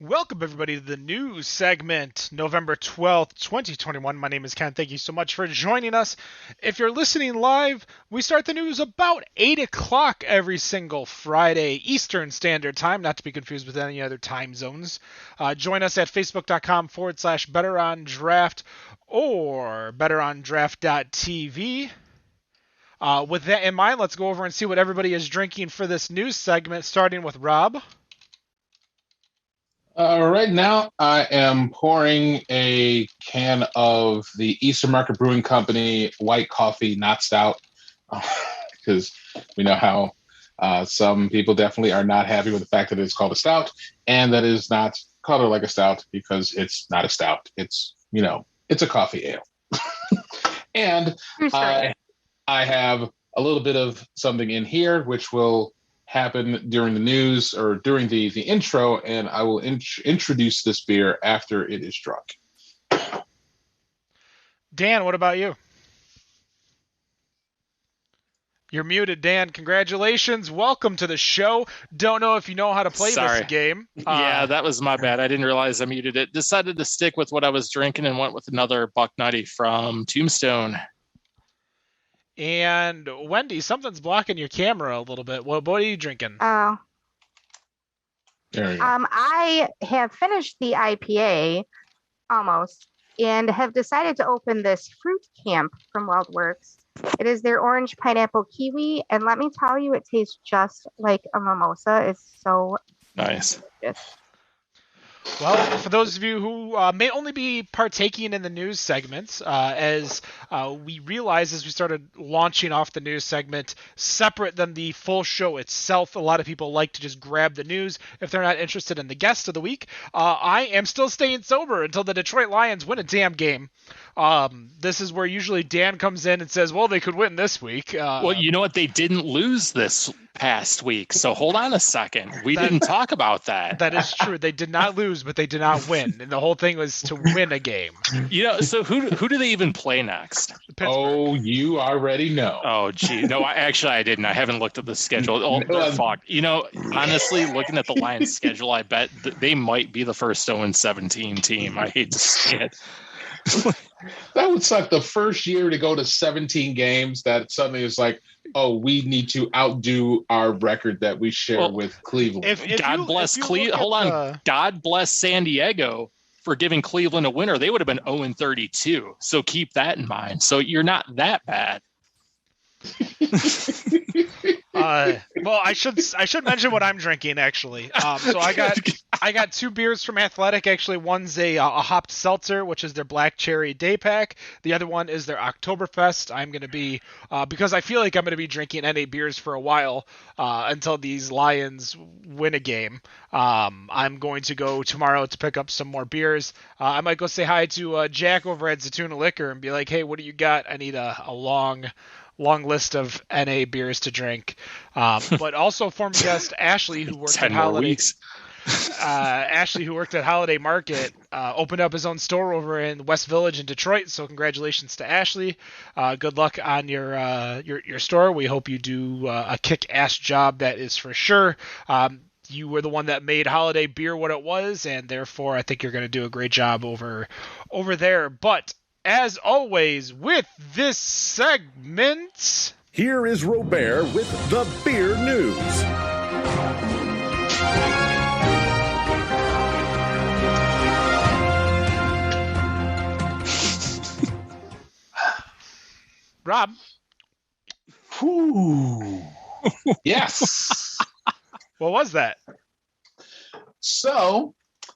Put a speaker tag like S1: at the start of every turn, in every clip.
S1: Welcome, everybody, to the news segment, November 12th, 2021. My name is Ken. Thank you so much for joining us. If you're listening live, we start the news about 8 o'clock every single Friday, Eastern Standard Time, not to be confused with any other time zones. Join us at facebook.com/betterondraft or betterondraft.tv. With that in mind, let's go over and see what everybody is drinking for this news segment, starting with Rob.
S2: Right now, I am pouring a can of the Eastern Market Brewing Company white coffee, not stout, because we know how some people definitely are not happy with the fact that it's called a stout, and that is not colored like a stout because it's not a stout. It's a coffee ale. And I have a little bit of something in here, which will happen during the news or during the intro, and I will introduce this beer after it is drunk.
S1: Dan, what about you? You're muted, Dan. Congratulations. Welcome to the show. Don't know if you know how to play this game.
S3: Yeah, that was my bad. I didn't realize I muted it. Decided to stick with what I was drinking and went with another Buck Nutty from Tombstone.
S1: And Wendy, something's blocking your camera a little bit. What are you drinking?
S4: Oh.
S2: There you go.
S4: I have finished the IPA almost and have decided to open this fruit camp from WildWorks. It is their orange pineapple kiwi, and let me tell you, it tastes just like a mimosa. It's so
S3: nice.
S4: Delicious.
S1: Well, for those of you who may only be partaking in the news segments, as we realized as we started launching off the news segment, separate than the full show itself, a lot of people like to just grab the news if they're not interested in the guest of the week. I am still staying sober until the Detroit Lions win a damn game. This is where usually Dan comes in and says, well, they could win this week.
S3: Well, you know what? They didn't lose this past week. So hold on a second. We didn't talk about that.
S1: That is true. They did not lose, but they did not win. And the whole thing was to win a game.
S3: So who do they even play next?
S1: Pittsburgh.
S2: Oh, you already know.
S3: Oh, gee. No, I didn't. I haven't looked at the schedule. Oh, fuck. Honestly, looking at the Lions schedule, I bet they might be the first 0-17 team. I hate to say it.
S2: That would suck. The first year to go to 17 games, that suddenly is like, oh, we need to outdo our record that we share with Cleveland.
S3: God bless Cleveland. Hold on. God bless San Diego for giving Cleveland a winner. They would have been 0-32. So keep that in mind. So you're not that bad.
S1: Well, I should mention what I'm drinking actually. So I got two beers from Athletic. Actually, one's a hopped seltzer, which is their black cherry day pack. The other one is their Oktoberfest. I'm going to be because I feel like I'm going to be drinking NA beers for a while until these Lions win a game. I'm going to go tomorrow to pick up some more beers. I might go say hi to Jack over at Zatuna Liquor and be like, hey, what do you got? I need a long list of NA beers to drink. But also former guest Ashley, who worked at Holiday. Ashley, who worked at Holiday Market, opened up his own store over in West Village in Detroit. So congratulations to Ashley. Good luck on your store. We hope you do a kick-ass job. That is for sure. You were the one that made Holiday Beer what it was, and therefore I think you're going to do a great job over there. But as always, with this segment,
S5: here is Robert with the Beer News.
S1: Rob.
S2: Whew. Yes.
S1: What was that?
S2: So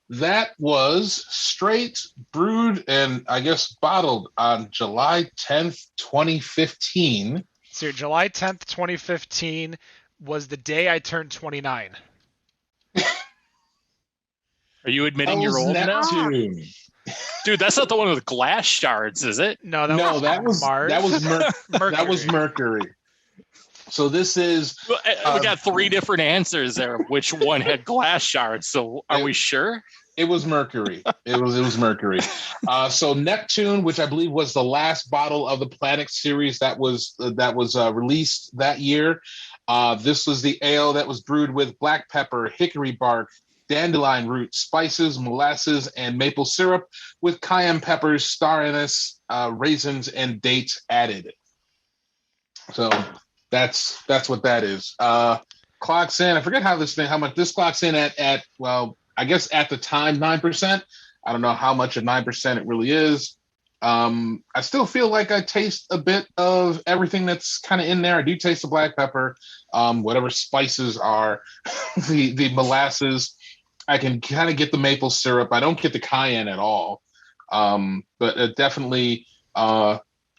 S2: that was straight brewed and I guess bottled on July 10th, 2015.
S1: So July 10th, 2015 was the day I turned 29.
S3: Are you admitting you're old now? Dude, that's not the one with glass shards, is it?
S1: No, that was Mars.
S2: That was Mercury. So this is...
S3: we got three different answers there. Which one had glass shards? So are we sure?
S2: It was Mercury. It was Mercury. So Neptune, which I believe was the last bottle of the Planet series that was released that year. This was the ale that was brewed with black pepper, hickory bark, dandelion root, spices, molasses, and maple syrup with cayenne peppers, star anise, raisins, and dates added. So that's what that is. Clocks in. I forget how much this clocks in at well, I guess at the time 9%. I don't know how much of 9% it really is. I still feel like I taste a bit of everything that's kind of in there. I do taste the black pepper, whatever spices are, the molasses. I can kind of get the maple syrup. I don't get the cayenne at all, but definitely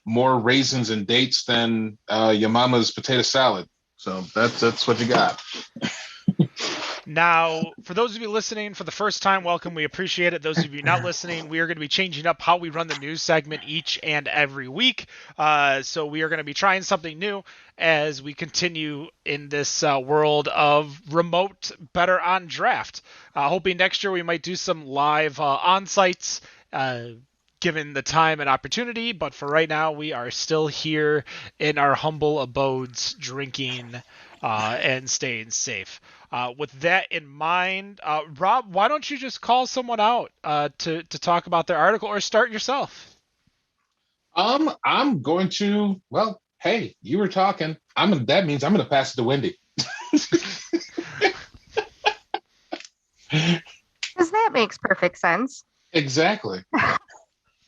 S2: more raisins and dates than your mama's potato salad. So that's what you got.
S1: Now, for those of you listening for the first time, welcome. We appreciate it. Those of you not listening, we are going to be changing up how we run the news segment each and every week. So we are going to be trying something new as we continue in this world of remote better on draft. Hoping next year we might do some live on-sites given the time and opportunity. But for right now, we are still here in our humble abodes drinking and staying safe. With that in mind, Rob, why don't you just call someone out to talk about their article, or start yourself?
S2: I'm going to. Well, hey, you were talking. That means I'm going to pass it to Wendy.
S4: Because that makes perfect sense.
S2: Exactly.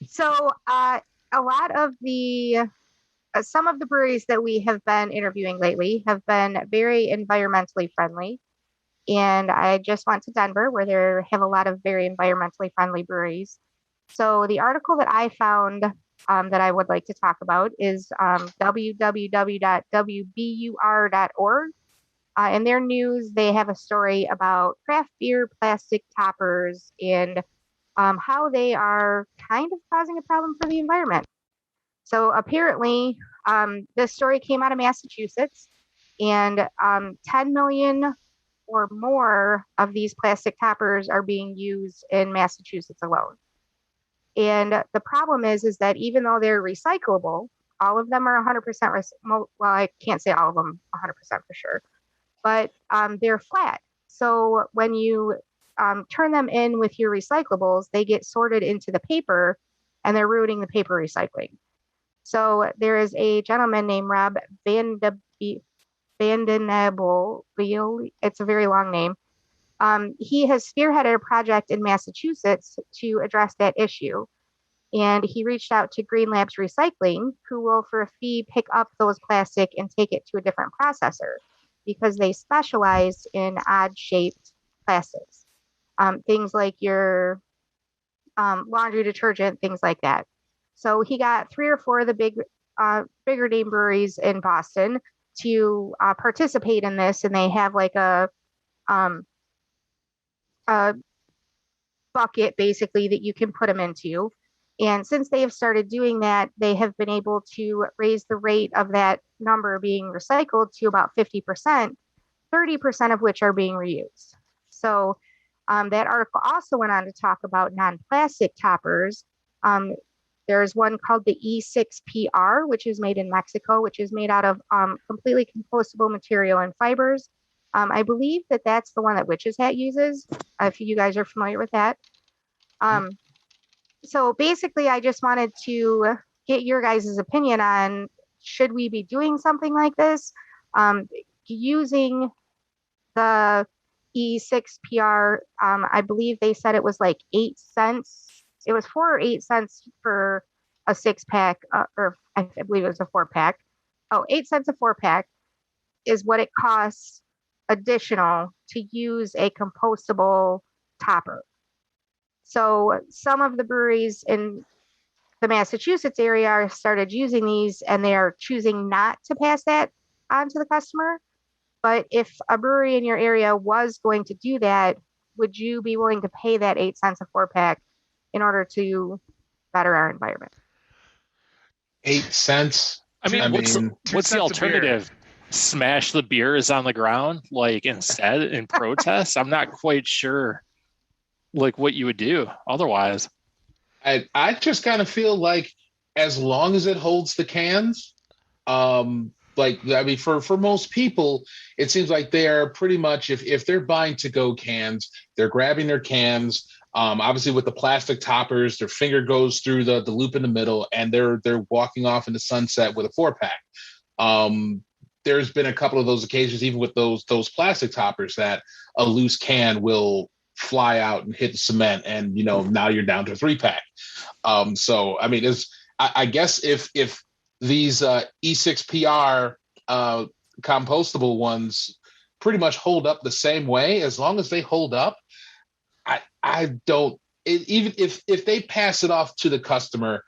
S4: So, a lot of some of the breweries that we have been interviewing lately have been very environmentally friendly. And I just went to Denver, where they have a lot of very environmentally friendly breweries. So the article that I found that I would like to talk about is www.wbur.org. In their news, they have a story about craft beer plastic toppers and how they are kind of causing a problem for the environment. So apparently, this story came out of Massachusetts, and 10 million or more of these plastic toppers are being used in Massachusetts alone. And the problem is that even though they're recyclable, all of them are 100%. Well, I can't say all of them 100% for sure, but they're flat. So when you turn them in with your recyclables, they get sorted into the paper, and they're ruining the paper recycling. So there is a gentleman named Rob Vandenabel. It's a very long name. He has spearheaded a project in Massachusetts to address that issue. And he reached out to Green Labs Recycling, who will, for a fee, pick up those plastic and take it to a different processor because they specialize in odd-shaped plastics. Things like your laundry detergent, things like that. So he got 3 or 4 of the bigger name breweries in Boston to participate in this, and they have like a bucket basically that you can put them into. And since they have started doing that, they have been able to raise the rate of that number being recycled to about 50%, 30% of which are being reused. So that article also went on to talk about non-plastic toppers. There's one called the E6PR, which is made in Mexico, which is made out of completely compostable material and fibers. I believe that that's the one that Witch's Hat uses, if you guys are familiar with that. So basically, I just wanted to get your guys' opinion on, should we be doing something like this? Using the E6PR, I believe they said it was like 8 cents. It was 4 or 8 cents for a 6-pack, or I believe it was a 4-pack. 8 cents a 4-pack is what it costs additional to use a compostable topper. So some of the breweries in the Massachusetts area started using these, and they are choosing not to pass that on to the customer. But if a brewery in your area was going to do that, would you be willing to pay that 8 cents a 4-pack in order to better our environment?
S2: 8 cents.
S3: I mean, what's the alternative? Smash the beers on the ground, like, instead in protest? I'm not quite sure, like, what you would do otherwise.
S2: I just kind of feel like as long as it holds the cans, like, I mean, for most people, it seems like they're pretty much, if they're buying to-go cans, they're grabbing their cans. Obviously, with the plastic toppers, their finger goes through the loop in the middle, and they're walking off in the sunset with a 4-pack. There's been a couple of those occasions, even with those plastic toppers, that a loose can will fly out and hit the cement, and now you're down to a 3-pack. So I mean, I guess if these E6PR compostable ones pretty much hold up the same way, as long as they hold up, I don't, even if they pass it off to the customer,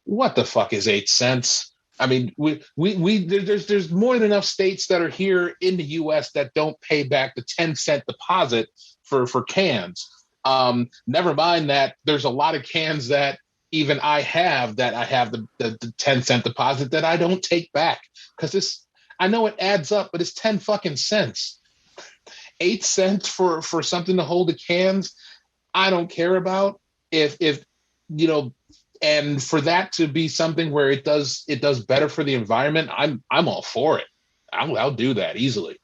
S2: what the fuck is 8 cents? I mean, there's more than enough states that are here in the U.S. that don't pay back the 10-cent deposit for cans. Never mind that there's a lot of cans that even I have the 10-cent deposit that I don't take back, because I know it adds up, but it's 10 fucking cents. 8 cents for something to hold the cans, I don't care about. If and for that to be something where it does better for the environment, I'm all for it. I'll do that easily.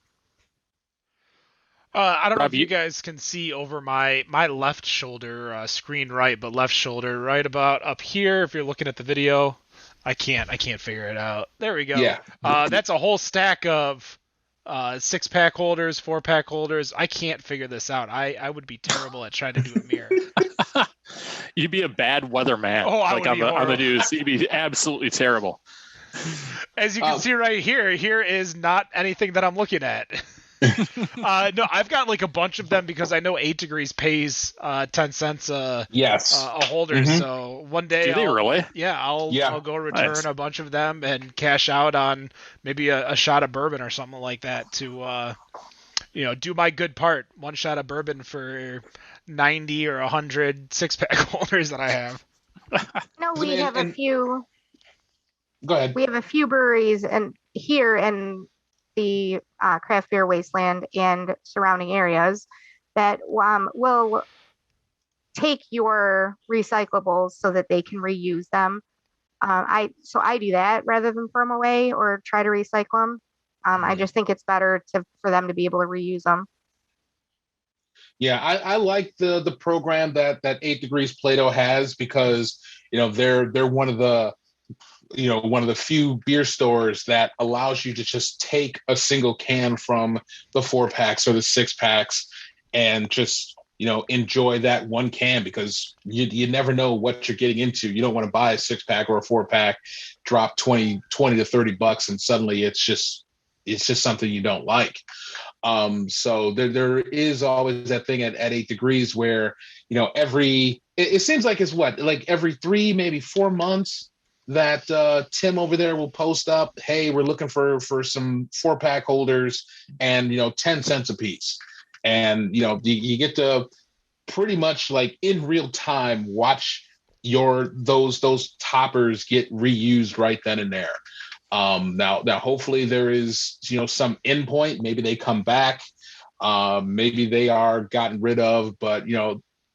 S1: I don't know
S3: Rob,
S1: if you guys can see over my left shoulder, screen right, but left shoulder right about up here. If you're looking at the video, I can't figure it out. There we go.
S2: Yeah.
S1: That's a whole stack of 6-pack holders, 4-pack holders. I can't figure this out. I would be terrible at trying to do a mirror.
S3: You'd be a bad weather-man.
S1: Oh, I
S3: like
S1: would be
S3: on the
S1: horrible.
S3: news. You'd be absolutely terrible.
S1: As you can see right here is not anything that I'm looking at. No, I've got like a bunch of them because I know 8 Degrees pays 10 cents a holder.
S2: Mm-hmm.
S1: So one day,
S3: Do they really?
S1: Yeah, I'll go return
S3: Nice.
S1: a bunch of them and cash out on maybe a shot of bourbon or something like that to do my good part. One shot of bourbon for 90 or 100 6-pack holders that I have.
S4: No, we have a few.
S2: Go ahead.
S4: We have a few breweries here in the craft beer wasteland and surrounding areas that will take your recyclables so that they can reuse them. I do that rather than throw them away or try to recycle them. I just think it's better for them to be able to reuse them.
S2: Yeah, I like the program that 8 Degrees Plato has, because they're one of the few beer stores that allows you to just take a single can from the 4-packs or the 6-packs and just enjoy that one can, because you never know what you're getting into. You don't want to buy a 6-pack or a 4-pack, drop 20 to $30, and suddenly it's just something you don't like. So there is always that thing at 8 Degrees where it seems like it's every 3, maybe 4 months that Tim over there will post up, hey, we're looking for some 4-pack holders, and 10 cents a piece. And you get to pretty much like in real time watch those toppers get reused right then and there. Now hopefully there is some endpoint. Maybe they come back, maybe they are gotten rid of, but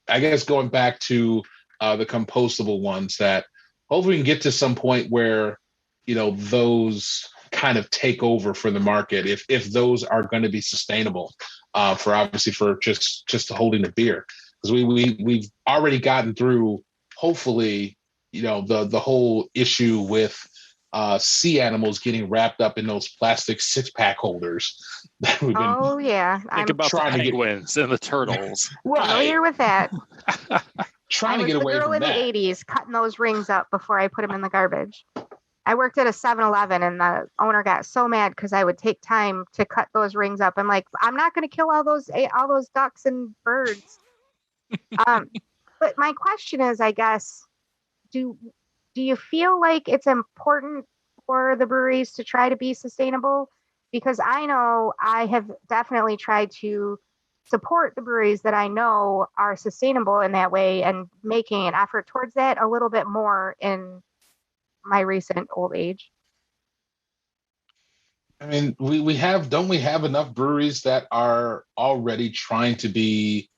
S2: I guess going back to the compostable ones, that hopefully we can get to some point where those kind of take over for the market, if those are going to be sustainable for just holding the beer, because we've already gotten through, hopefully, the whole issue with sea animals getting wrapped up in those plastic 6-pack holders that we've been
S3: Think about
S2: trying
S3: the
S2: to get
S3: penguins and the turtles.
S4: familiar with that.
S2: Trying to get away
S4: from that. I was the girl in the 80s cutting those rings up before I put them in the garbage. I worked at a 7-Eleven, and the owner got so mad because I would take time to cut those rings up. I'm like, I'm not going to kill all those ducks and birds. But my question is, I guess, do you feel like it's important for the breweries to try to be sustainable? Because I know I have definitely tried to support the breweries that I know are sustainable in that way, and making an effort towards that a little bit more in my recent old age.
S2: I mean, don't we have enough breweries that are already trying to be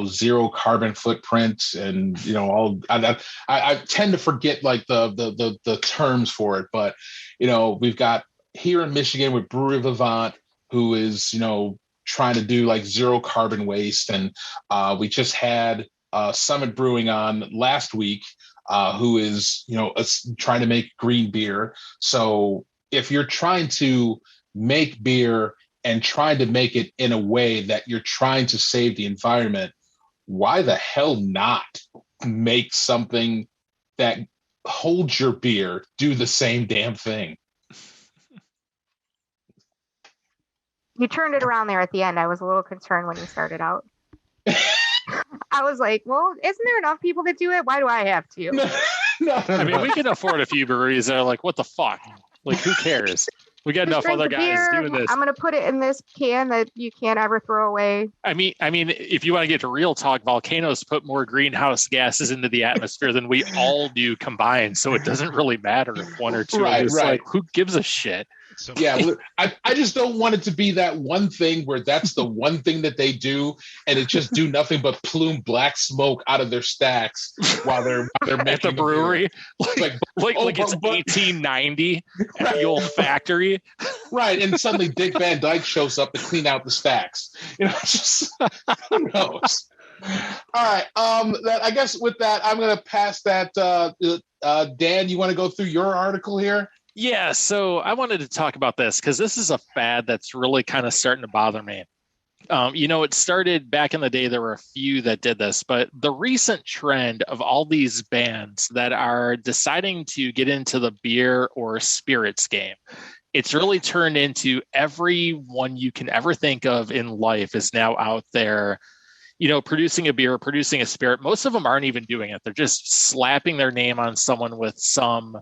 S2: zero carbon footprint, and all. I tend to forget like the terms for it, but we've got here in Michigan with Brewery Vivant, who is, trying to do like zero carbon waste. And we just had Summit Brewing on last week, who is, trying to make green beer. So if you're trying to make beer and trying to make it in a way that you're trying to save the environment, why the hell not make something that holds your beer do the same damn thing?
S4: You turned it around there at the end. I was a little concerned when you started out. I was like, well, isn't there enough people that do it? Why do I have to?
S2: No.
S3: I mean, we can afford a few breweries that are like, what the fuck? Like, who cares? We got enough other guys doing this.
S4: I'm going to put it in this can that you can't ever throw away.
S3: I mean, if you want to get to real talk, volcanoes put more greenhouse gases into the atmosphere than we all do combined. So it doesn't really matter if one or two are just like, who gives a shit?
S1: So
S2: yeah, I just don't want it to be that one thing where that's the one thing that they do, and it just do nothing but plume black smoke out of their stacks while they're making
S3: at the brewery, like it's 1890 at the old factory,
S2: right? And suddenly Dick Van Dyke shows up to clean out the stacks. Just who knows? All right. I guess with that, I'm going to pass that. Dan, you want to go through your article here?
S3: Yeah, so I wanted to talk about this because this is a fad that's really kind of starting to bother me. It started back in the day. There were a few that did this, but the recent trend of all these bands that are deciding to get into the beer or spirits game, it's really turned into everyone you can ever think of in life is now out there, producing a beer, producing a spirit. Most of them aren't even doing it. They're just slapping their name on someone with some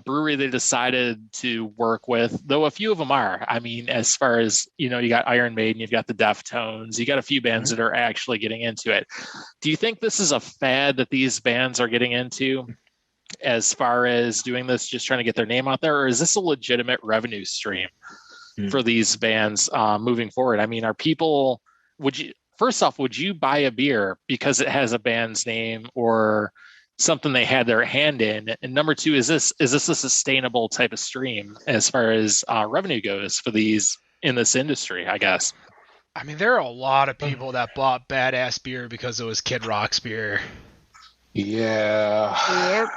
S3: brewery they decided to work with, though a few of them are. I mean, as far as, you got Iron Maiden, you've got the Deftones, you got a few bands that are actually getting into it. Do you think this is a fad that these bands are getting into as far as doing this, just trying to get their name out there, or is this a legitimate revenue stream for these bands moving forward? I mean, would you buy a beer because it has a band's name or something they had their hand in? And number two, is this a sustainable type of stream as far as revenue goes for these in this industry, I guess?
S1: I mean, there are a lot of people that bought badass beer because it was Kid Rock's beer.
S2: Yeah.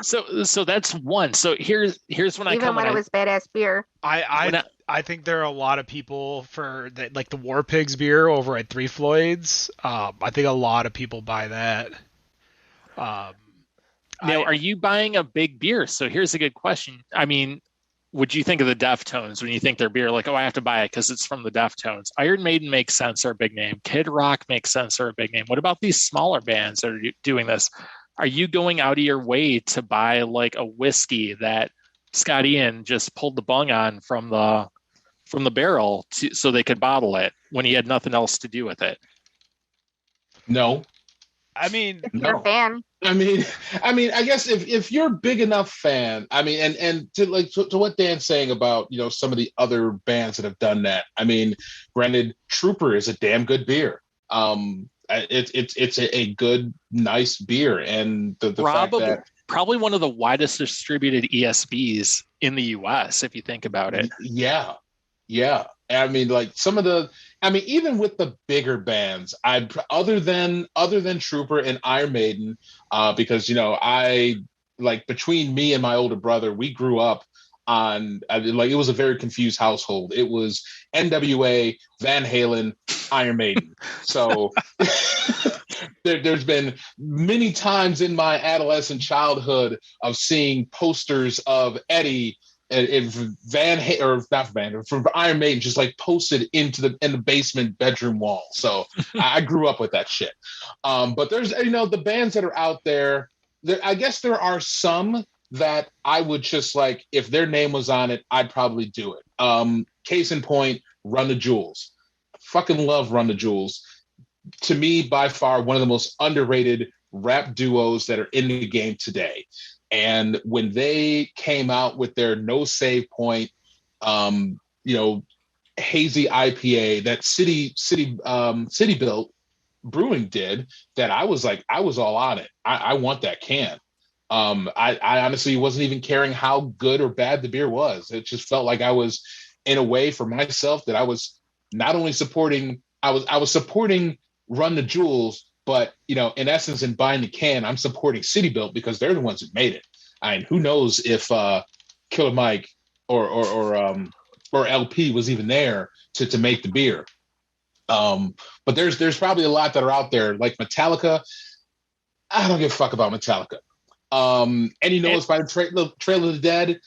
S4: Yep.
S3: So that's one. So here's when I come.
S4: Even when it was badass beer.
S1: I think there are a lot of people for like the War Pigs beer over at Three Floyds. I think a lot of people buy that.
S3: Now, are you buying a big beer? So here's a good question. I mean, would you think of the Deftones when you think their beer? Like, oh, I have to buy it because it's from the Deftones. Iron Maiden makes sense, they're a big name. Kid Rock makes sense, they're a big name. What about these smaller bands that are doing this? Are you going out of your way to buy like a whiskey that Scott Ian just pulled the bung on from the barrel so they could bottle it when he had nothing else to do with it?
S2: No.
S1: I mean,
S4: if you're a fan.
S2: I mean, I guess if you're a big enough fan, I mean, and to what Dan's saying about, some of the other bands that have done that. I mean, granted, Trooper is a damn good beer. It's a good, nice beer, and the fact that
S3: probably one of the widest distributed ESBs in the U.S. if you think about it.
S2: Yeah. I mean, like even with the bigger bands, other than Trooper and Iron Maiden, because I like between me and my older brother, we grew up on it was a very confused household. It was NWA, Van Halen, Iron Maiden. So there's been many times in my adolescent childhood of seeing posters of Eddie. If from Iron Maiden just like posted in the basement bedroom wall. So I grew up with that shit. But there's the bands that are out there. I guess there are some that I would just like if their name was on it, I'd probably do it. Case in point, Run the Jewels. Fucking love Run the Jewels. To me, by far one of the most underrated rap duos that are in the game today. And when they came out with their No Save Point, hazy IPA that City Built Brewing did, that I was all on it. I want that can. I honestly wasn't even caring how good or bad the beer was. It just felt like I was, in a way, for myself, that I was not only supporting, I was supporting Run the Jewels, but in essence, in buying the can, I'm supporting City Built because they're the ones who made it. I mean, who knows if Killer Mike or LP was even there to make the beer. But there's probably a lot that are out there, like Metallica. I don't give a fuck about Metallica. And it's by Trail of the Dead.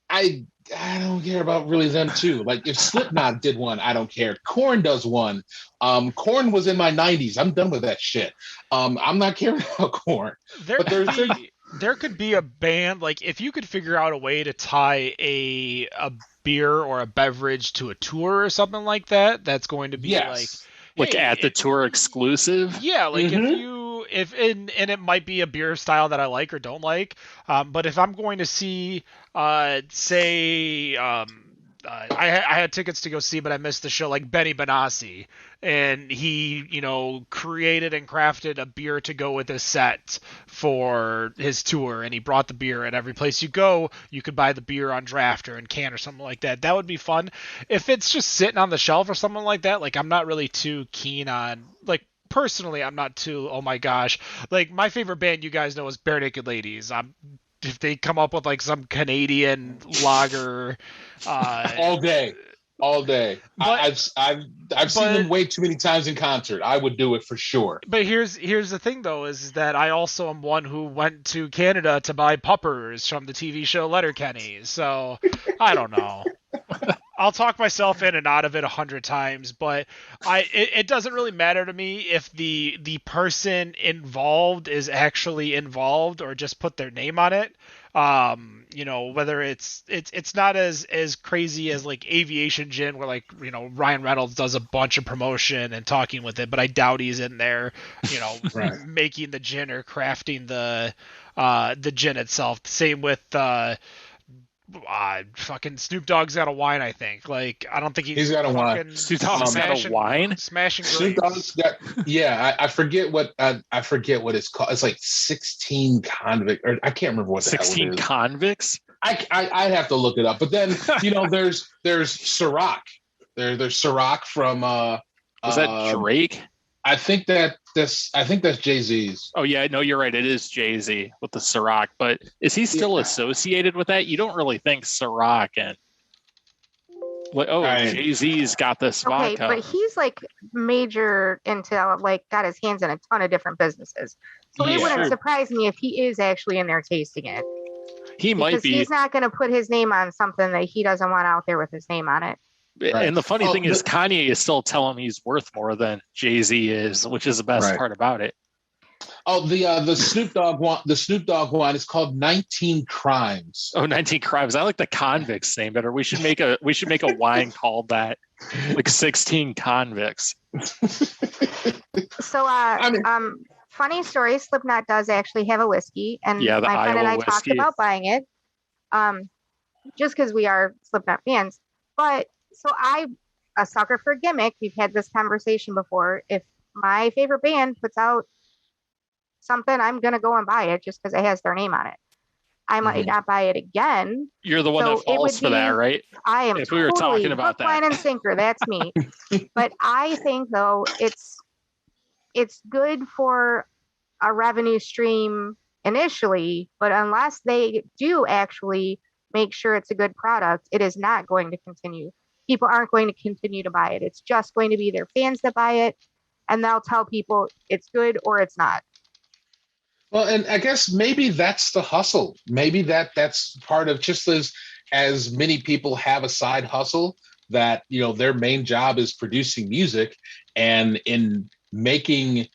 S2: I don't care about really them too. Like if Slipknot did one, I don't care. Korn does one. Korn was in my 90s. I'm done with that shit. I'm not caring about Korn.
S1: There could be a band, like if you could figure out a way to tie a beer or a beverage to a tour or something like that, that's going to be
S3: like at the tour exclusive.
S1: Yeah, like if it might be a beer style that I like or don't like, but if I'm going to see, say, I had tickets to go see, but I missed the show, like Benny Benassi, and he, created and crafted a beer to go with his set for his tour, and he brought the beer, and every place you go, you could buy the beer on draft or in can or something like that. That would be fun. If it's just sitting on the shelf or something like that, like I'm not really too keen on, like, personally, I'm not too, oh my gosh, like my favorite band, you guys know, is Bare Naked Ladies. If they come up with like some Canadian lager,
S2: all day. But, I've seen them way too many times in concert. I would do it for sure.
S1: But here's the thing though, is that I also am one who went to Canada to buy puppers from the TV show Letterkenny. So I don't know. I'll talk myself in and out of it 100 times, but it doesn't really matter to me if the person involved is actually involved or just put their name on it. Whether it's not as crazy as like Aviation Gin, where like Ryan Reynolds does a bunch of promotion and talking with it, but I doubt he's in there, right, making the gin or crafting the gin itself. Same with fucking Snoop Dogg's got a wine, I think. Like, I don't think he's
S2: got a wine.
S3: Snoop Dogg's got a wine?
S1: Smashing
S2: Snoop Dogg's got, I forget what it's called. It's like 16 convict, or I can't remember what the
S3: 16
S2: hell it is.
S3: convicts?
S2: I'd have to look it up. But then, there's Ciroc. There's Ciroc from
S3: was that Drake?
S2: I think that's Jay-Z's.
S3: Oh yeah, no, you're right. It is Jay-Z with the Ciroc, but is he still associated with that? You don't really think Ciroc and Jay-Z's got this vodka.
S4: But he's like major into like got his hands in a ton of different businesses. So it wouldn't surprise me if he is actually in there tasting it.
S3: He might be.
S4: He's not going to put his name on something that he doesn't want out there with his name on it.
S3: Right. And the funny thing is, Kanye is still telling he's worth more than Jay-Z is, which is the best part about it.
S2: Oh, the Snoop Dogg one. The Snoop Dogg one is called 19 Crimes.
S3: Oh, 19 Crimes. I like the Convicts name better. We should make a wine called that, like 16 Convicts.
S4: So, funny story. Slipknot does actually have a whiskey, and my friend and I talked about buying it, just because we are Slipknot fans, but. So a sucker for a gimmick. We've had this conversation before. If my favorite band puts out something, I'm going to go and buy it just because it has their name on it. I might not buy it again.
S3: You're the one that falls for that, right?
S4: I am.
S3: If we were talking about
S4: hook, line, and sinker, that's me. But I think though it's good for a revenue stream initially, but unless they do actually make sure it's a good product, it is not going to continue. People aren't going to continue to buy it. It's just going to be their fans that buy it, and they'll tell people it's good or it's not.
S2: Well, and I guess maybe that's the hustle. Maybe that's part of, just as many people have a side hustle that, their main job is producing music, and in making,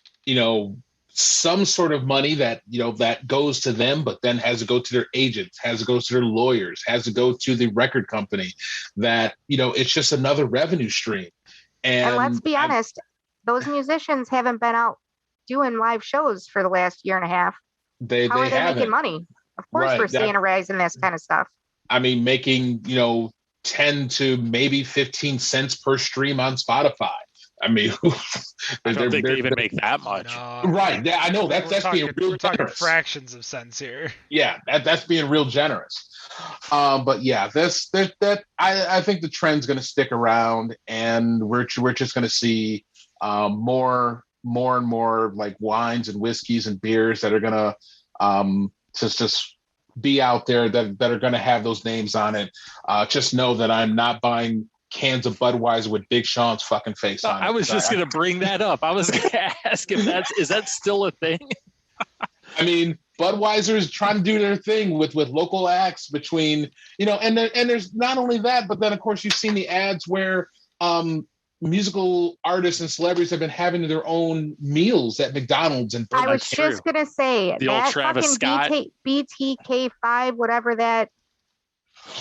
S2: some sort of money that, that goes to them, but then has to go to their agents, has to go to their lawyers, has to go to the record company, that, it's just another revenue stream. And
S4: let's be honest, those musicians haven't been out doing live shows for the last year and a half. How are they making money? Of course, we're seeing a rise in this kind of stuff.
S2: I mean, making, 10 to maybe 15 cents per stream on Spotify. I mean,
S3: I don't think they even make that much.
S1: No.
S2: Right. I know that's being real
S1: we're talking
S2: generous.
S1: fractions of cents here.
S2: Yeah, that's being real generous. But yeah, I think the trend's going to stick around, and we're just going to see more and more like wines and whiskeys and beers that are going to just be out there that are going to have those names on it. Just know that I'm not buying cans of Budweiser with Big Sean's fucking face on it.
S3: I was just going to bring that up. I was going to ask if is that still a thing?
S2: I mean, Budweiser is trying to do their thing with local acts between, and there's not only that, but then of course you've seen the ads where musical artists and celebrities have been having their own meals at McDonald's. And
S4: I was just going to say
S3: the old Travis Scott,
S4: BTK5, whatever that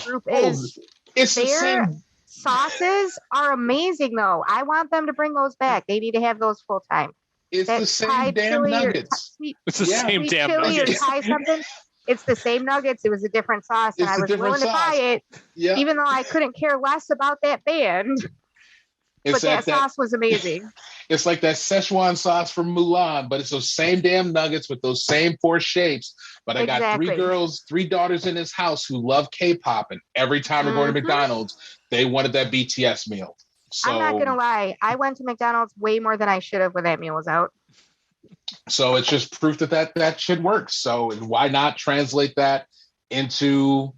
S4: group is.
S2: It's
S4: their
S2: the same.
S4: Sauces are amazing, though. I want them to bring those back. They need to have those full time.
S2: It's the same damn nuggets.
S3: It's the same damn nuggets.
S4: It's the same nuggets. It was a different sauce, and I was willing to buy it, even though I couldn't care less about that band. But that sauce was amazing.
S2: It's like that Szechuan sauce from Mulan, but it's those same damn nuggets with those same 4 shapes. But I got 3 daughters in this house who love K-pop, and every time we're going to McDonald's, they wanted that BTS meal. So,
S4: I'm not going to lie. I went to McDonald's way more than I should have when that meal was out.
S2: So it's just proof that shit works. So why not translate that into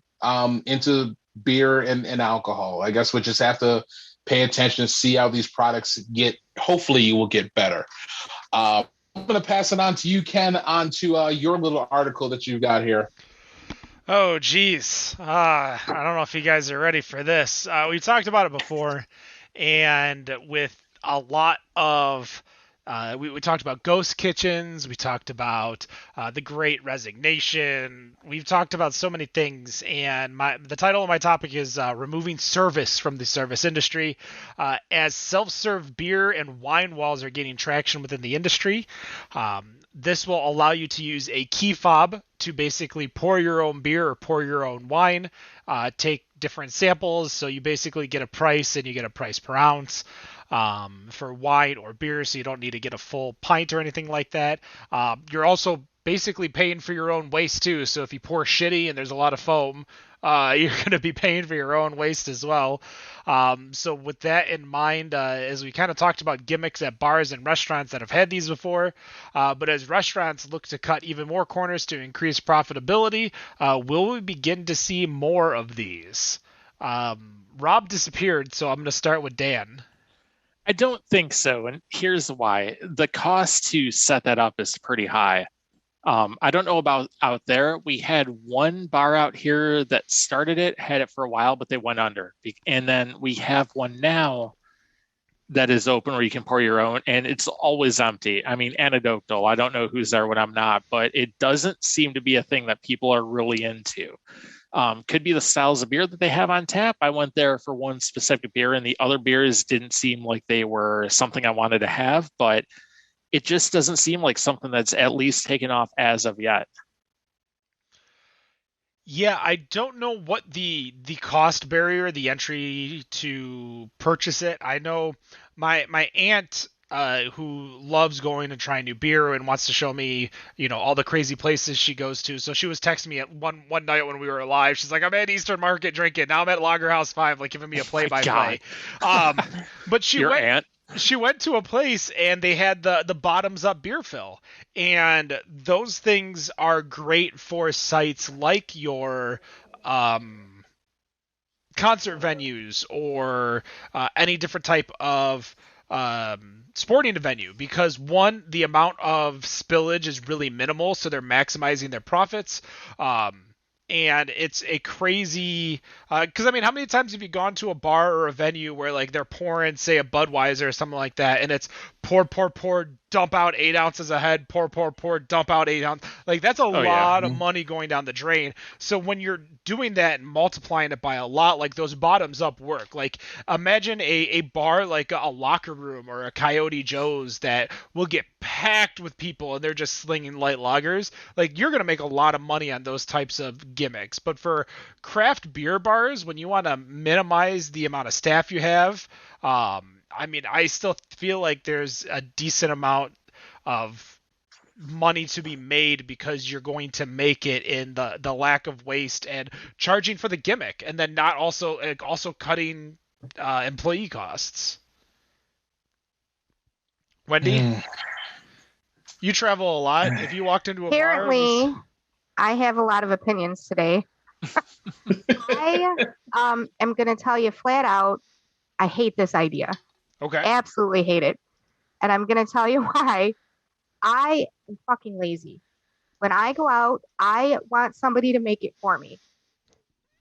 S2: beer and alcohol? I guess we just have to pay attention to see how these products get. Hopefully you will get better. I'm going to pass it on to you, Ken, onto your little article that you've got here.
S1: Oh, geez. I don't know if you guys are ready for this. We've talked about it before, and with a lot of we talked about ghost kitchens. We talked about the Great Resignation. We've talked about so many things, and the title of my topic is removing service from the service industry. As self-serve beer and wine walls are gaining traction within the industry, this will allow you to use a key fob to basically pour your own beer or pour your own wine, take different samples, so you basically get a price, and you get a price per ounce. For wine or beer, so you don't need to get a full pint or anything like that. You're also basically paying for your own waste too, so if you pour shitty and there's a lot of foam, you're going to be paying for your own waste as well. So with that in mind, as we kind of talked about gimmicks at bars and restaurants that have had these before, but as restaurants look to cut even more corners to increase profitability, will we begin to see more of these? Rob disappeared, so I'm going to start with Dan.
S3: I don't think so, and here's why. The cost to set that up is pretty high. I don't know about out there. We had one bar out here that started it, had it for a while, but they went under. And then we have one now that is open where you can pour your own, and it's always empty. I mean, anecdotal. I don't know who's there when I'm not, but it doesn't seem to be a thing that people are really into. Could be the styles of beer that they have on tap. I went there for one specific beer, and the other beers didn't seem like they were something I wanted to have, but it just doesn't seem like something that's at least taken off as of yet.
S1: Yeah, I don't know what the cost barrier, the entry to purchase it. I know my aunt who loves going and trying new beer and wants to show me, all the crazy places she goes to. So she was texting me at one night when we were live. She's like, I'm at Eastern Market drinking. Now I'm at Lager House 5, like giving me a play-by-play. But she went to a place and they had the bottoms up beer fill. And those things are great for sites like your concert venues or any different type of sporting venue, because one, the amount of spillage is really minimal, so they're maximizing their profits. And it's a crazy, because I mean, how many times have you gone to a bar or a venue where like they're pouring, say, a Budweiser or something like that, and it's pour, dump out 8 ounces a head, pour, dump out 8 ounces. Like that's a lot of money going down the drain. So when you're doing that and multiplying it by a lot, like those bottoms up work. Like imagine a bar like a Locker Room or a Coyote Joe's that will get packed with people and they're just slinging light lagers. Like you're going to make a lot of money on those types of gimmicks. But for craft beer bars, when you want to minimize the amount of staff you have, I mean, I still feel like there's a decent amount of money to be made because you're going to make it in the lack of waste and charging for the gimmick, and then not also cutting employee costs. Wendy, you travel a lot. If you walked into a
S4: Apparently,
S1: bar,
S4: I have a lot of opinions today. I am going to tell you flat out, I hate this idea.
S1: okay,
S4: Absolutely hate it. And I'm going to tell you why. I am fucking lazy. When I go out, I want somebody to make it for me.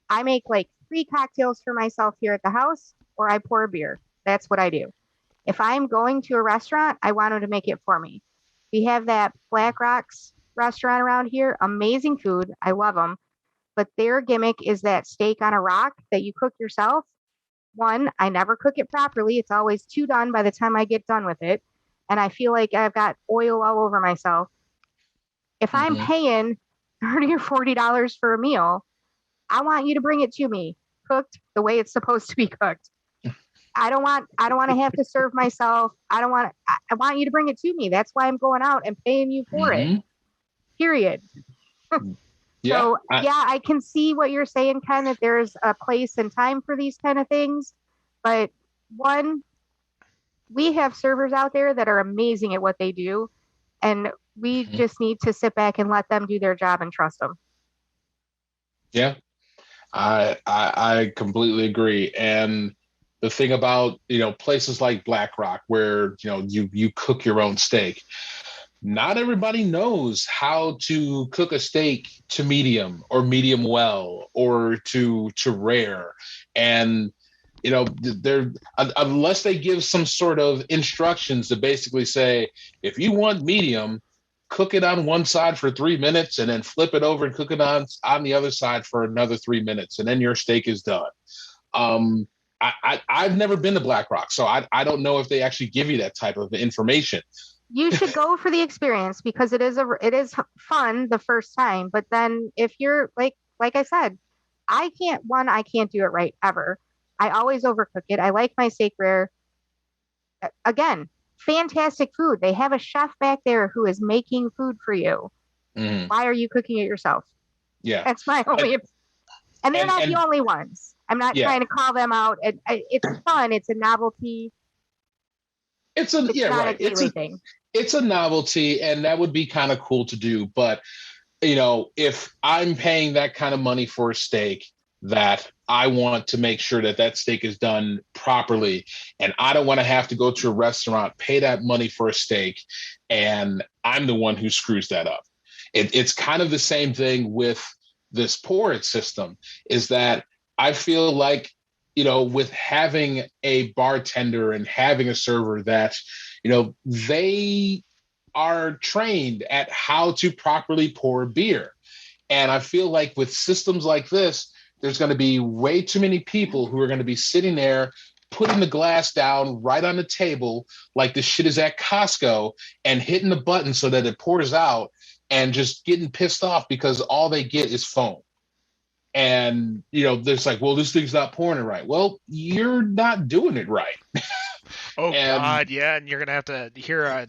S4: I make like 3 cocktails for myself here at the house, or I pour a beer. That's what I do. If I'm going to a restaurant, I want them to make it for me. We have that Black Rocks restaurant around here. Amazing food. I love them. But their gimmick is that steak on a rock that you cook yourself. One, I never cook it properly. It's always too done by the time I get done with it. And I feel like I've got oil all over myself. If I'm paying $30 or $40 for a meal, I want you to bring it to me cooked the way it's supposed to be cooked. I don't want to have to serve myself. I want you to bring it to me. That's why I'm going out and paying you for it. Period. So I can see what you're saying, Ken, that there's a place and time for these kind of things. But one, we have servers out there that are amazing at what they do. And we just need to sit back and let them do their job and trust them.
S2: Yeah, I completely agree. And the thing about, places like Black Rock where, you cook your own steak, not everybody knows how to cook a steak to medium or medium well or to rare. And, they're unless they give some sort of instructions to basically say, if you want medium, cook it on one side for 3 minutes and then flip it over and cook it on the other side for another 3 minutes. And then your steak is done. I've never been to Black Rock, so I don't know if they actually give you that type of information.
S4: You should go for the experience because it is fun the first time. But then if you're like I said, I can't do it right ever. I always overcook it. I like my steak rare. Again, fantastic food. They have a chef back there who is making food for you. Why are you cooking it yourself?
S2: Yeah,
S4: that's my only. And they're not the only ones. I'm not trying to call them out. It's fun. It's a novelty.
S2: It's a thing. It's a novelty, and that would be kind of cool to do. But if I'm paying that kind of money for a steak, that I want to make sure that steak is done properly, and I don't want to have to go to a restaurant, pay that money for a steak, and I'm the one who screws that up. It's kind of the same thing with this pour-it system, is that I feel like, with having a bartender and having a server that, they are trained at how to properly pour beer. And I feel like with systems like this, there's going to be way too many people who are going to be sitting there, putting the glass down right on the table, like the shit is at Costco, and hitting the button so that it pours out, and just getting pissed off because all they get is foam. And, there's like, well, this thing's not pouring it right. Well, you're not doing it right.
S1: God, yeah. And you're going to have to hear a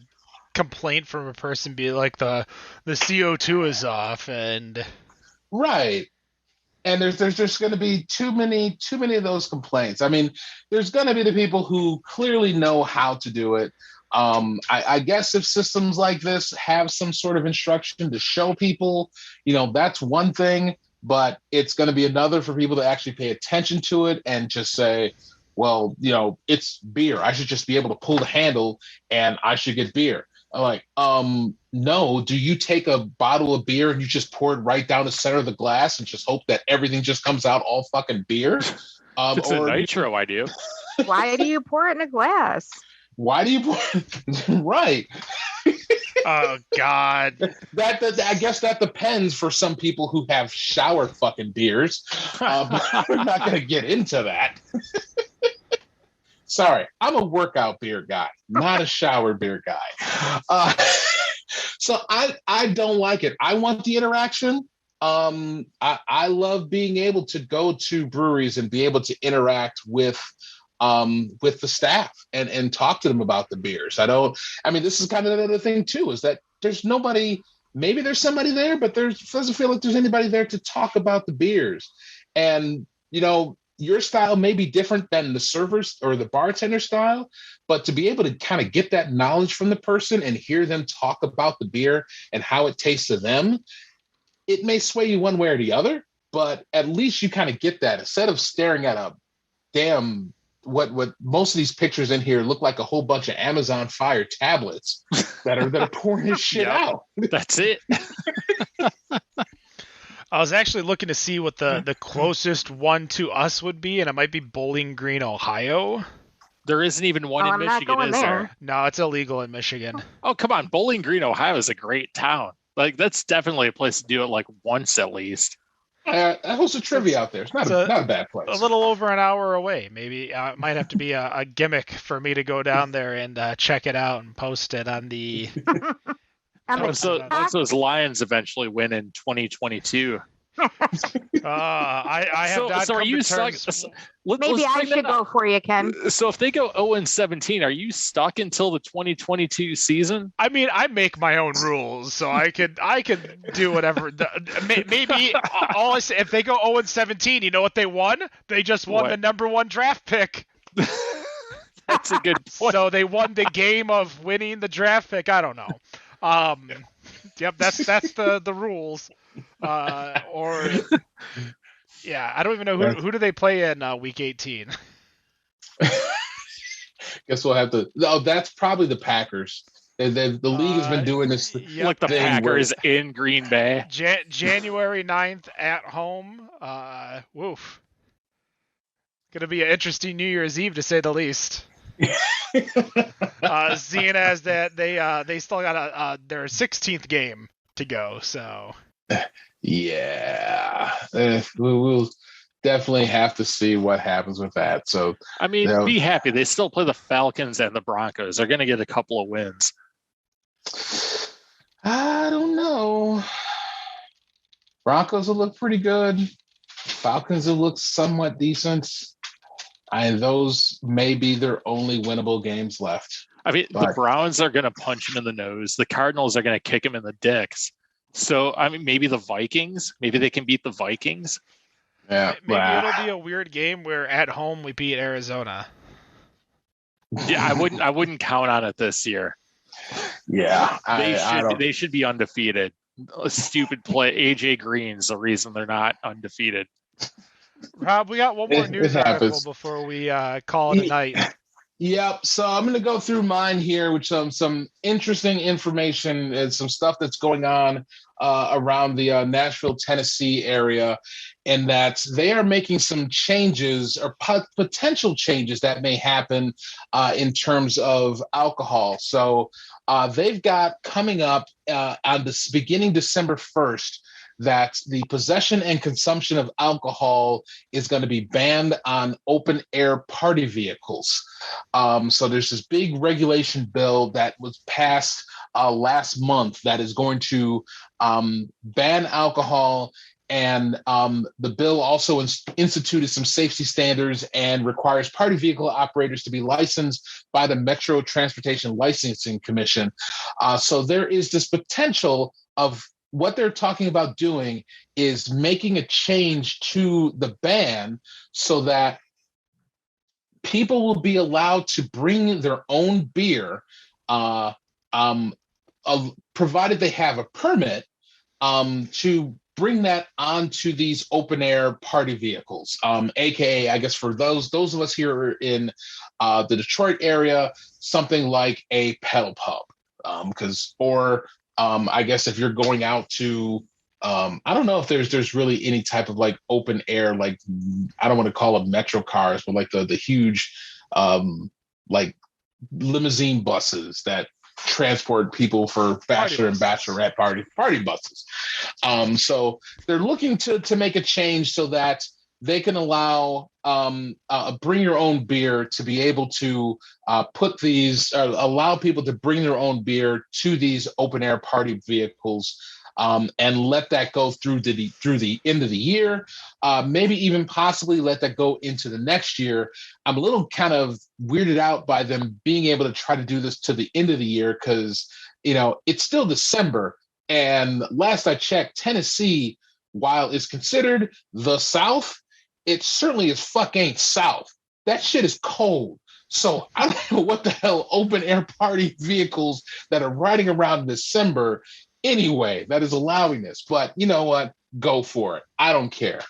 S1: complaint from a person be like, the CO2 is off. And
S2: right. And there's just going to be too many of those complaints. I mean, there's going to be the people who clearly know how to do it. I guess if systems like this have some sort of instruction to show people, that's one thing, but it's going to be another for people to actually pay attention to it and just say, well, it's beer. I should just be able to pull the handle and I should get beer. I'm like, no, do you take a bottle of beer and you just pour it right down the center of the glass and just hope that everything just comes out all fucking beer?
S3: It's a nitro idea.
S4: Why do you pour it in a glass?
S2: Why do you pour right?
S1: Oh God.
S2: I guess that depends for some people who have shower fucking beers. We're not going to get into that. Sorry, I'm a workout beer guy, not a shower beer guy. So I don't like it. I want the interaction. I love being able to go to breweries and be able to interact with with the staff and talk to them about the beers. This is kind of another thing too, is that there's nobody, maybe there's somebody there, but there doesn't feel like there's anybody there to talk about the beers. And, your style may be different than the server's or the bartender style, but to be able to kind of get that knowledge from the person and hear them talk about the beer and how it tastes to them, it may sway you one way or the other, but at least you kind of get that instead of staring at a damn, what most of these pictures in here look like a whole bunch of Amazon Fire tablets that are pouring this shit out.
S3: That's it.
S1: I was actually looking to see what the closest one to us would be, and it might be Bowling Green, Ohio.
S3: There isn't even one in Michigan, is there?
S1: No, it's illegal in Michigan.
S3: Oh, come on. Bowling Green, Ohio is a great town. Like, that's definitely a place to do it like once at least.
S2: I host a trivia out there. It's not a bad place.
S1: A little over an hour away. Maybe it might have to be a gimmick for me to go down there and check it out and post it on the...
S3: Once those Lions eventually win in 2022.
S1: I have not come to terms.
S4: Maybe I should go for you, Ken.
S3: So if they go 0-17, are you stuck until the 2022 season?
S1: I mean, I make my own rules, so I could do whatever. Maybe all I say, if they go 0-17, you know what they won? They just won the number 1 draft pick.
S3: That's a good point.
S1: So they won the game of winning the draft pick. I don't know. Yep, that's the rules. I don't even know who do they play in week 18.
S2: Guess we'll have to. Oh, that's probably the Packers. The league has been doing this.
S1: Yep.
S3: Like the Packers in Green Bay.
S1: January 9th at home. Woof. Gonna be an interesting New Year's Eve to say the least. Seeing as that they still got their 16th game to go, so
S2: yeah, we'll definitely have to see what happens with that. So
S3: I mean, be happy. They still play the Falcons and the Broncos. They're going to get a couple of wins.
S2: I don't know. Broncos will look pretty good. Falcons will look somewhat decent. And those may be their only winnable games left.
S3: I mean, the Browns are going to punch him in the nose. The Cardinals are going to kick him in the dicks. So, I mean, maybe the Vikings. Maybe they can beat the Vikings.
S2: Yeah.
S1: Maybe it'll be a weird game where at home we beat Arizona.
S3: Yeah, I wouldn't count on it this year.
S2: Yeah.
S3: They should be undefeated. A stupid play. AJ Green's the reason they're not undefeated.
S1: Rob, we got one more news article before we call it a night.
S2: Yep. So I'm going to go through mine here, which some interesting information and some stuff that's going on around the Nashville, Tennessee area, and that they are making some changes or potential changes that may happen in terms of alcohol. So they've got coming up on this beginning December 1st, that the possession and consumption of alcohol is going to be banned on open air party vehicles. So there's this big regulation bill that was passed last month that is going to ban alcohol. And the bill also instituted some safety standards and requires party vehicle operators to be licensed by the Metro Transportation Licensing Commission. So there is this potential of what they're talking about doing is making a change to the ban so that people will be allowed to bring their own beer, provided they have a permit, to bring that onto these open air party vehicles, aka, I guess for those of us here in the Detroit area, something like a pedal pub, I guess if you're going out to, I don't know if there's really any type of like open air, like I don't want to call them metro cars, but like the huge like limousine buses that transport people for bachelor and bachelorette party buses. So they're looking to make a change so that they can allow bring your own beer to be able to allow people to bring their own beer to these open air party vehicles and let that go through the end of the year. Maybe even possibly let that go into the next year. I'm a little kind of weirded out by them being able to try to do this to the end of the year because, it's still December. And last I checked, Tennessee, while it's considered the South, it certainly is fuck ain't South. That shit is cold. So I don't know what the hell open air party vehicles that are riding around in December anyway that is allowing this. But you know what? Go for it. I don't care.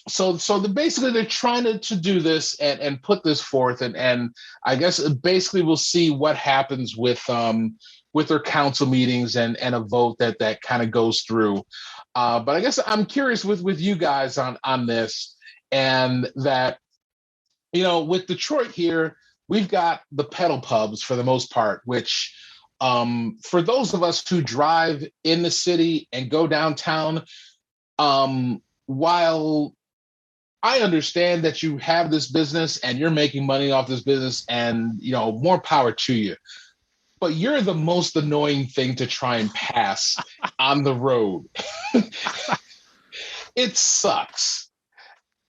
S2: So basically they're trying to do this and put this forth, and I guess basically we'll see what happens with their council meetings and a vote that kind of goes through. But I guess I'm curious with you guys on this, and that, with Detroit here, we've got the pedal pubs for the most part, which for those of us who drive in the city and go downtown, while I understand that you have this business and you're making money off this business and, more power to you, but you're the most annoying thing to try and pass on the road. It sucks.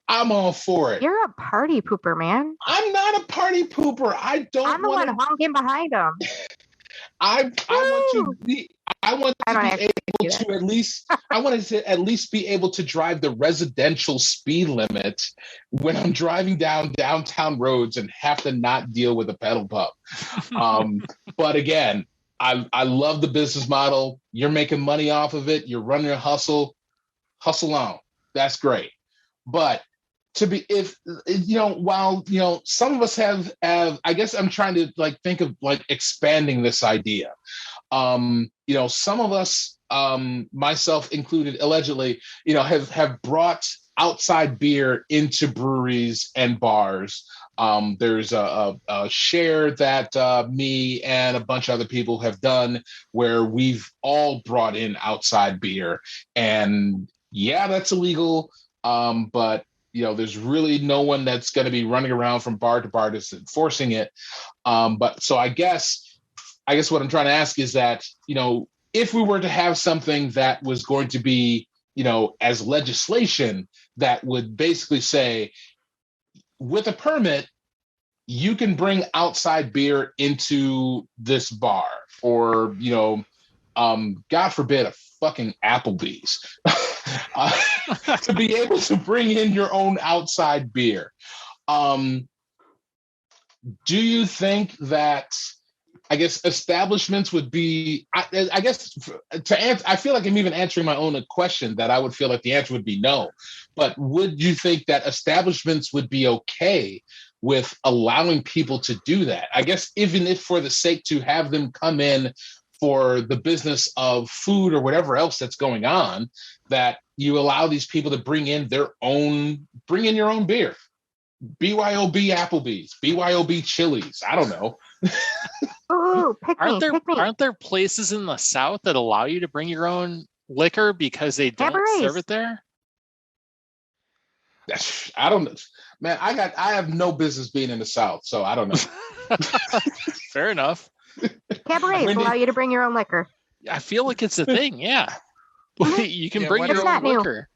S2: I'm all for it.
S4: You're a party pooper, man.
S2: I'm not a party pooper.
S4: I'm the one honking behind him.
S2: I want to be able to at least I wanted to at least be able to drive the residential speed limit when I'm driving down downtown roads and have to not deal with a pedal pub. But again, I love the business model. You're making money off of it. You're running a hustle on. That's great. But while some of us have I guess I'm trying to think of expanding this idea. Some of us, myself included, allegedly, have brought outside beer into breweries and bars. There's a share that me and a bunch of other people have done where we've all brought in outside beer, and yeah, that's illegal. But there's really no one that's going to be running around from bar to bar just enforcing it. But so I guess what I'm trying to ask is that, if we were to have something that was going to be, as legislation that would basically say, with a permit, you can bring outside beer into this bar, or, God forbid, a fucking Applebee's. To be able to bring in your own outside beer. Do you think that, I guess, establishments would be, I guess, to answer, I feel like I'm even answering my own question that I would feel like the answer would be no. But would you think that establishments would be okay with allowing people to do that? I guess even if for the sake to have them come in for the business of food or whatever else that's going on, that you allow these people to bring in your own beer. BYOB Applebee's, BYOB Chili's. I don't know.
S4: Ooh, pick me.
S3: Aren't there places in the South that allow you to bring your own liquor because they don't serve it there?
S2: I don't know. Man, I have no business being in the South, so I don't know.
S3: Fair enough.
S4: Cabarets allow you to bring your own liquor.
S3: I feel like it's a thing, yeah. You can bring your own liquor.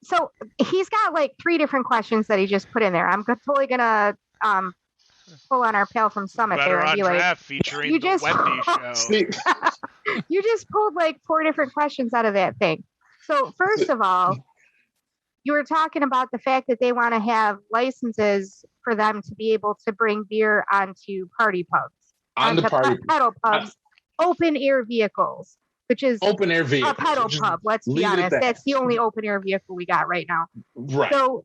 S4: So he's got 3 different questions that he just put in there. I'm totally gonna pull on our pal from Summit there and be like,
S1: featuring the Wendy show.
S4: You just pulled 4 different questions out of that thing. So first of all, you were talking about the fact that they want to have licenses for them to be able to bring beer onto party pubs. Onto pedal pubs, open air vehicles, which is
S2: open air vehicle.
S4: A pedal pub, let's be honest. That's the only open air vehicle we got right now.
S2: Right.
S4: So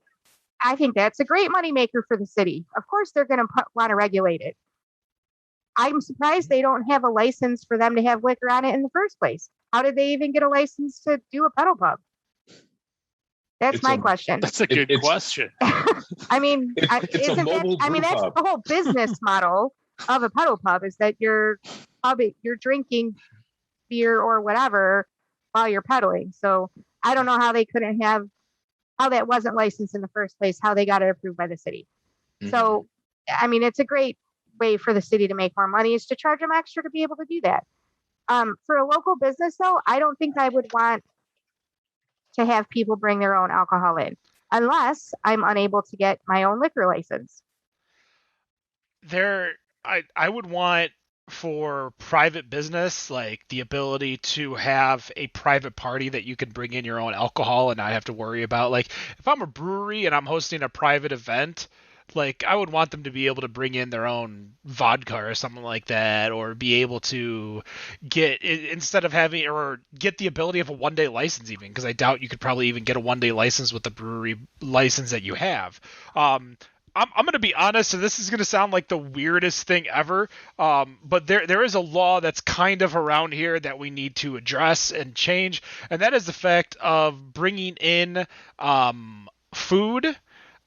S4: I think that's a great moneymaker for the city. Of course, they're going to want to regulate it. I'm surprised they don't have a license for them to have liquor on it in the first place. How did they even get a license to do a pedal pub? That's my question.
S3: That's a good question.
S4: I mean, that's the whole business model of a pedal pub, is that you're drinking beer or whatever while you're pedaling. So I don't know how that wasn't licensed in the first place, how they got it approved by the city. Mm-hmm. So, I mean, it's a great way for the city to make more money, is to charge them extra to be able to do that. For a local business, though, I don't think I would want to have people bring their own alcohol in unless I'm unable to get my own liquor license.
S1: I would want for private business like the ability to have a private party that you can bring in your own alcohol and not have to worry about, like, if I'm a brewery and I'm hosting a private event, like I would want them to be able to bring in their own vodka or something like that, or be able to instead of having, or get the ability of a 1-day license, even, because I doubt you could probably even get a 1-day license with the brewery license that you have. I'm going to be honest, and this is going to sound like the weirdest thing ever, but there is a law that's kind of around here that we need to address and change, and that is the fact of bringing in food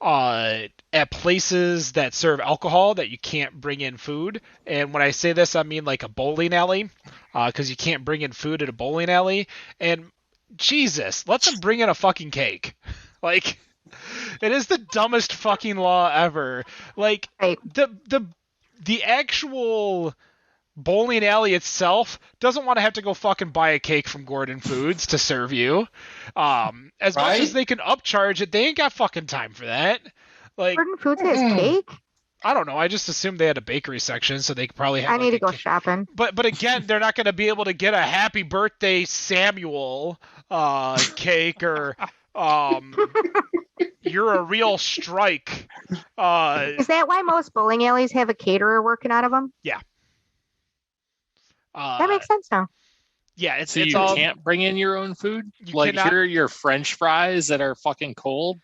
S1: at places that serve alcohol, that you can't bring in food. And when I say this, I mean like a bowling alley, because you can't bring in food at a bowling alley. And Jesus, let them bring in a fucking cake. Like, it is the dumbest fucking law ever. Like,
S4: Right.
S1: the actual bowling alley itself doesn't want to have to go fucking buy a cake from Gordon Foods to serve you. As much as they can upcharge it, they ain't got fucking time for that. Like,
S4: Gordon Foods has cake?
S1: I don't know. I just assumed they had a bakery section, so they could probably have.
S4: I
S1: like,
S4: need to go shopping.
S1: But again, they're not going to be able to get a happy birthday Samuel cake, or you're a real strike.
S4: Is that why most bowling alleys have a caterer working out of them?
S1: Yeah.
S4: That makes sense now.
S1: Yeah,
S3: So
S1: it's
S3: you
S1: all,
S3: can't bring in your own food?
S1: You
S3: Like,
S1: cannot-
S3: here are your French fries that are fucking cold?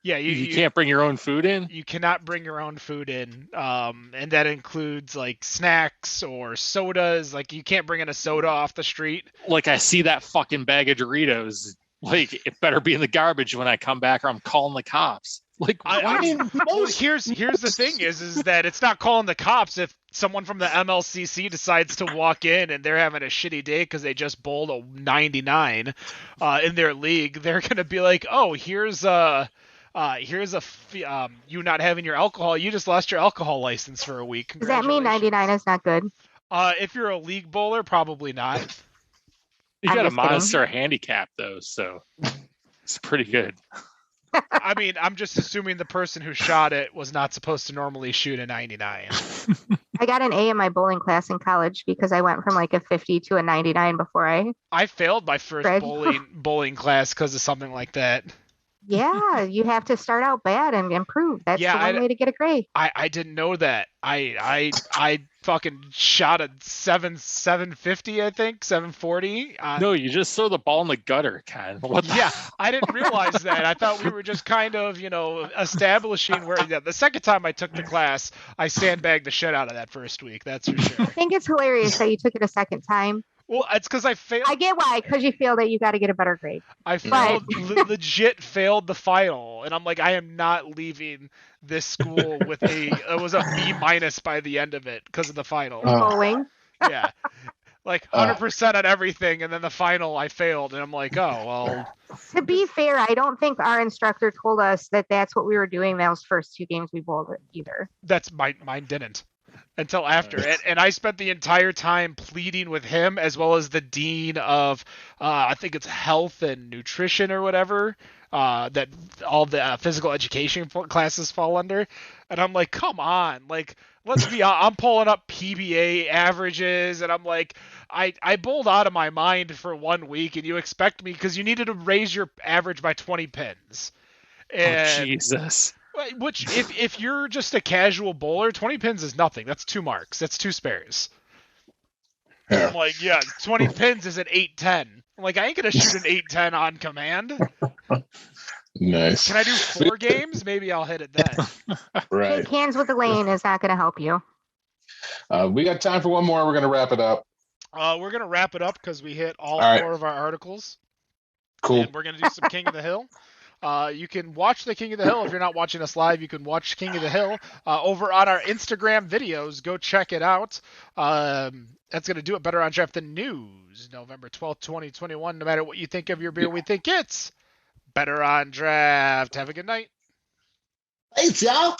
S1: Yeah,
S3: You can't bring your own food in?
S1: You cannot bring your own food in, and that includes like snacks or sodas. Like, you can't bring in a soda off the street.
S3: Like, I see that fucking bag of Doritos. Like, it better be in the garbage when I come back, or I'm calling the cops. Like,
S1: I mean, well, here's the thing is that it's not calling the cops if someone from the MLCC decides to walk in and they're having a shitty day because they just bowled a 99 in their league. They're gonna be like, oh, here's you not having your alcohol. You just lost your alcohol license for a week.
S4: Does that mean 99 is not good?
S1: If you're a league bowler, probably not.
S3: you
S4: I'm
S3: got a
S4: just kidding.
S3: monster handicap, though, so it's pretty good.
S1: I mean, I'm just assuming the person who shot it was not supposed to normally shoot a 99.
S4: I got an A in my bowling class in college because I went from like a 50 to a 99 before
S1: I failed my first
S4: Greg?
S1: bowling class because of something like that.
S4: Yeah, you have to start out bad and improve. That's
S1: Yeah,
S4: the one way to get a grade.
S1: I didn't know that. I fucking shot a 750, I think 740.
S3: No, you just throw the ball in the gutter, Ken. What the
S1: Yeah, I didn't realize that. I thought we were just kind of, establishing where. Yeah, the second time I took the class, I sandbagged the shit out of that first week. That's for sure.
S4: I think it's hilarious that you took it a second time.
S1: Well, it's because I failed.
S4: I get why, because you feel that you got to get a better grade.
S1: I failed, legit failed the final, and I'm like, I am not leaving this school with it was a B minus by the end of it because of the final.
S4: Bowling.
S1: Yeah, like 100% on everything, and then the final I failed, and I'm like, oh well.
S4: To be fair, I don't think our instructor told us that that's what we were doing those first 2 games we bowled either.
S1: That's mine didn't until after, and I spent the entire time pleading with him as well as the dean of I think it's health and nutrition or whatever, that all the physical education classes fall under, and I'm like, come on, like, let's be I'm pulling up PBA averages, and I'm like, I bowled out of my mind for 1 week, and you expect me, because you needed to raise your average by 20 pins. And,
S3: Oh, Jesus.
S1: which, if you're just a casual bowler, 20 pins is nothing. That's 2 marks. That's 2 spares.
S2: Yeah.
S1: I'm like, yeah, 20 pins is an 8-10. I'm like, I ain't going to shoot an 8-10 on command.
S2: Nice.
S1: Can I do 4 games? Maybe I'll hit it then.
S2: Right.
S4: Shake hands with the lane is not going to help you.
S2: We got time for one more. We're going to wrap it up.
S1: We're going to wrap it up because we hit all
S2: All right.
S1: 4 of our articles.
S2: Cool.
S1: And we're going to do some King of the Hill. You can watch the King of the Hill. If you're not watching us live, you can watch King of the Hill over on our Instagram videos. Go check it out. That's going to do it. Better on Draft the News, November 12th, 2021. No matter what you think of your beer, we think it's Better on Draft. Have a good night.
S2: Thanks, y'all.